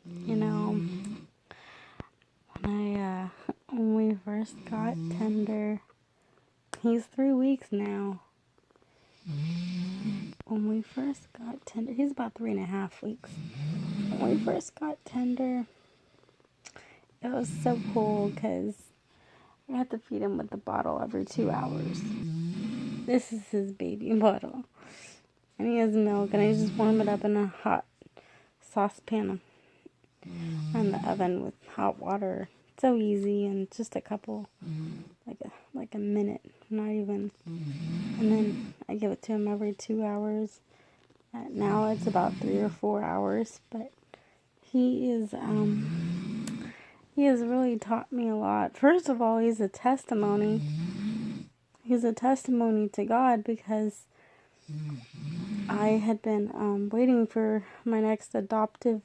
You know, when we first got Tender, he's 3 weeks now. When we first got Tender, he's about 3.5 weeks. When we first got Tender, it was so cool because I had to feed him with the bottle every 2 hours. This is his baby bottle. And he has milk, and I just warm it up in a hot saucepan in the oven with hot water. So easy, and just a couple, like a minute, not even. And then I give it to him every 2 hours. Now it's about 3 or 4 hours, but he has really taught me a lot. First of all, he's a testimony. He's a testimony to God, because I had been waiting for my next adoptive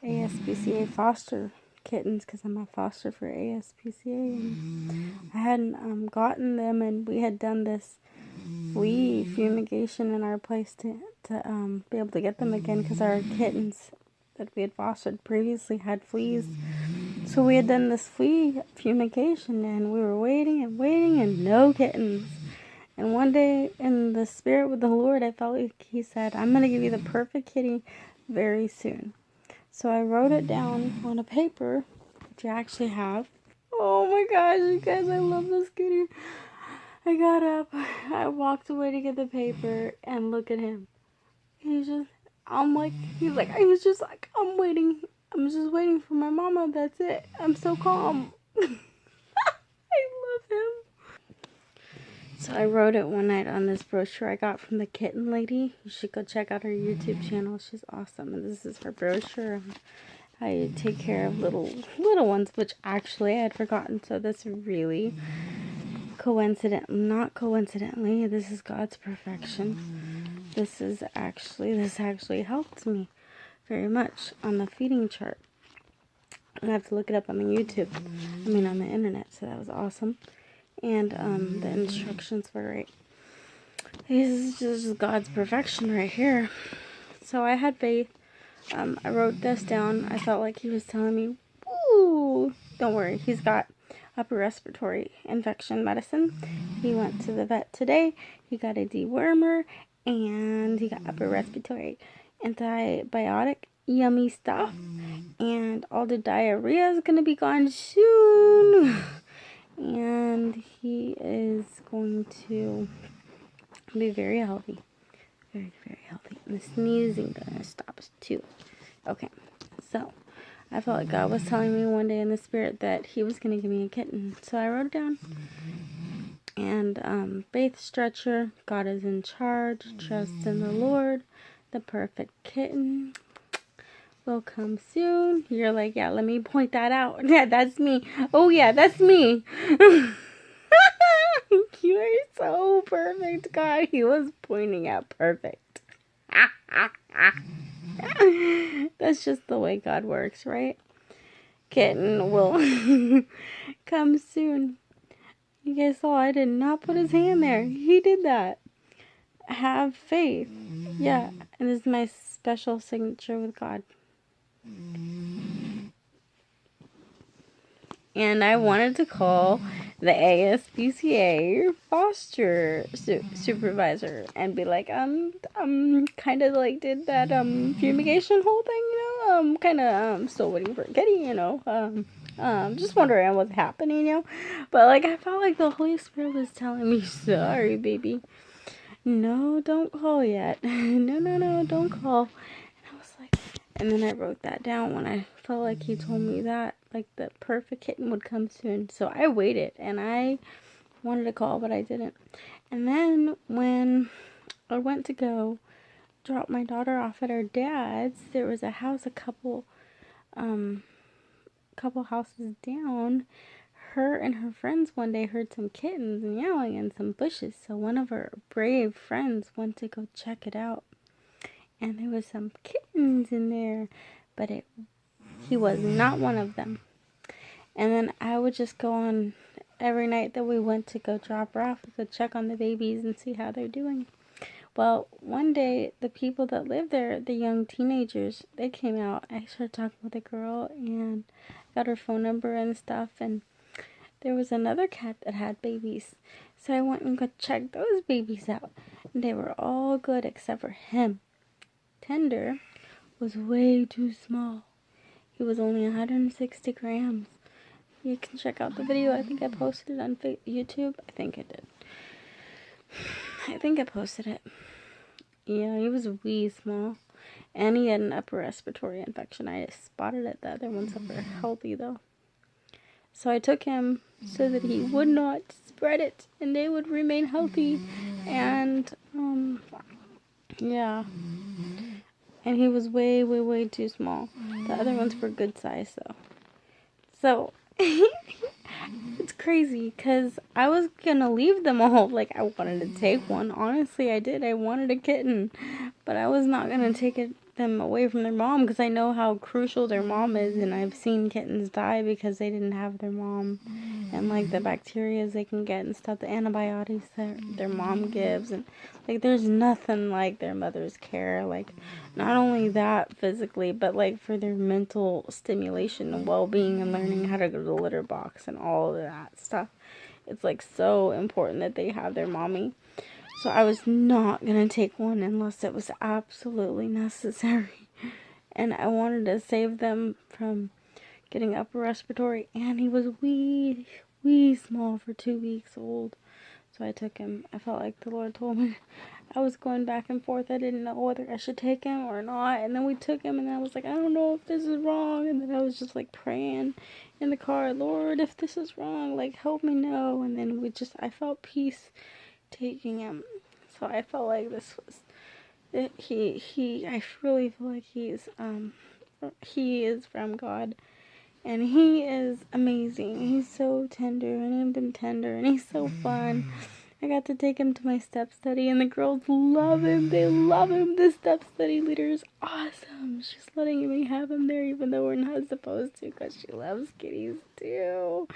ASPCA foster kittens, because I'm a foster for ASPCA, and I hadn't gotten them, and we had done this flea fumigation in our place to be able to get them again, because our kittens that we had fostered previously had fleas. So we had done this flea fumigation, and we were waiting and no kittens. And one day, in the spirit with the Lord, I felt like he said, I'm going to give you the perfect kitty very soon. So I wrote it down on a paper, which I actually have. Oh my gosh, you guys, I love this kitty. I got up, I walked away to get the paper, and look at him. I'm just like, I'm waiting. I'm just waiting for my mama, that's it. I'm so calm. I love him. So I wrote it one night on this brochure I got from the Kitten lady. You should go check out her YouTube channel. She's awesome. And this is her brochure on how you take care of little ones, which actually I had forgotten. So this really not coincidentally, this is God's perfection. This actually helped me very much on the feeding chart. I have to look it up on the YouTube. On the internet. So that was awesome. And the instructions were great. This is just God's perfection right here. So I had faith. I wrote this down. I felt like he was telling me, "Ooh, don't worry. He's got upper respiratory infection medicine. He went to the vet today. He got a dewormer, and he got upper respiratory antibiotic, yummy stuff. And all the diarrhea is gonna be gone soon." And he is going to be very healthy. Very, very healthy. And the sneezing gonna stop too. Okay, so I felt like God was telling me one day in the spirit that he was gonna give me a kitten. So I wrote it down. And faith stretcher, God is in charge, trust in the Lord, the perfect kitten will come soon. You're like, yeah, let me point that out. Yeah, that's me. Oh yeah, that's me. You are so perfect, God. He was pointing out perfect. That's just the way God works, right? Kitten will come soon. You guys saw I did not put his hand there. He did that. Have faith. Yeah, and this is my special signature with God. And I wanted to call the ASPCA foster supervisor and be like, kind of like did that fumigation whole thing, kind of still waiting for a kitty, just wondering what's happening, but like I felt like the Holy Spirit was telling me, sorry, baby, no, don't call yet. No, don't call. And then I wrote that down when I felt like he told me that, like, the perfect kitten would come soon. So I waited, and I wanted to call, but I didn't. And then when I went to go drop my daughter off at her dad's, there was a house a couple houses down. Her and her friends one day heard some kittens meowing in some bushes. So one of her brave friends went to go check it out. And there was some kittens in there, but he was not one of them. And then I would just go on every night that we went to go drop her off. We could check on the babies and see how they're doing. Well, one day, the people that lived there, the young teenagers, they came out. I started talking with a girl and got her phone number and stuff. And there was another cat that had babies. So I went and got checked those babies out. And they were all good except for him. Tender was way too small. He was only 160 grams. You can check out the video. I think I posted it on YouTube. I think I did. I think I posted it. Yeah, he was wee small. And he had an upper respiratory infection. I spotted it. The other ones were healthy, though. So I took him so that he would not spread it. And they would remain healthy. And, yeah. And he was way, way, way too small. The other ones were good size, though. So, it's crazy, because I was going to leave them all. Like, I wanted to take one. Honestly, I did. I wanted a kitten. But I was not going to take them away from their mom, because I know how crucial their mom is. And I've seen kittens die because they didn't have their mom. And, like, the bacteria they can get and stuff, the antibiotics that their mom gives. And, like, there's nothing like their mother's care. Like, not only that physically, but, like, for their mental stimulation and well-being and learning how to go to the litter box and all of that stuff. It's, like, so important that they have their mommy. So I was not going to take one unless it was absolutely necessary. And I wanted to save them from getting upper respiratory. And he was wee small for 2 weeks old. So I took him. I felt like the Lord told me. I was going back and forth. I didn't know whether I should take him or not. And then we took him, and I was like, I don't know if this is wrong. And then I was just like praying in the car, Lord, if this is wrong, like help me know. And then I felt peace taking him. So I felt like this was it. I really feel like he is from God. And he is amazing. He's so tender, and tender, and he's so fun. I got to take him to my step study, and the girls love him. They love him. The step study leader is awesome. She's letting me have him there, even though we're not supposed to, because she loves kitties too.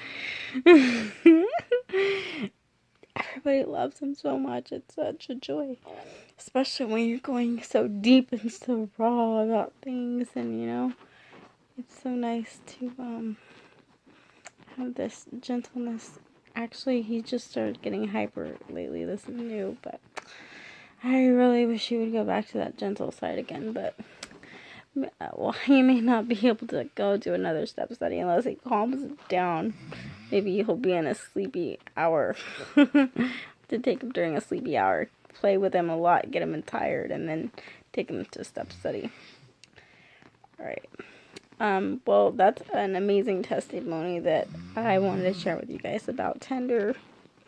Everybody loves him so much. It's such a joy, especially when you're going so deep and so raw about things, and it's so nice to have this gentleness. Actually, he just started getting hyper lately. This is new, but I really wish he would go back to that gentle side again. But, well, he may not be able to go to another step study unless he calms down. Maybe he'll be in a sleepy hour. To take him during a sleepy hour. Play with him a lot, get him tired, and then take him to step study. Alright. Well, that's an amazing testimony that I wanted to share with you guys about Tender.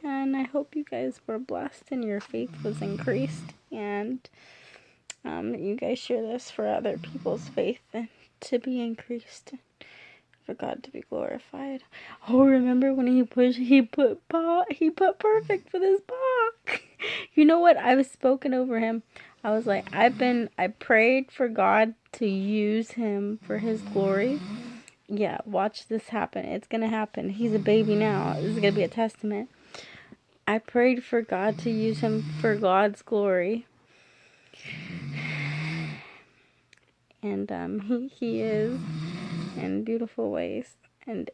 And I hope you guys were blessed and your faith was increased. And you guys share this for other people's faith and to be increased. For God to be glorified. Oh, remember when he put perfect with his paw. You know what? I was spoken over him. I was like, I prayed for God to use him for his glory. Yeah, watch this happen. It's going to happen. He's a baby now. This is going to be a testament. I prayed for God to use him for God's glory. And he is in beautiful ways. And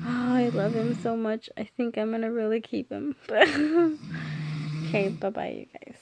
I love him so much. I think I'm going to really keep him. Okay, bye-bye, you guys.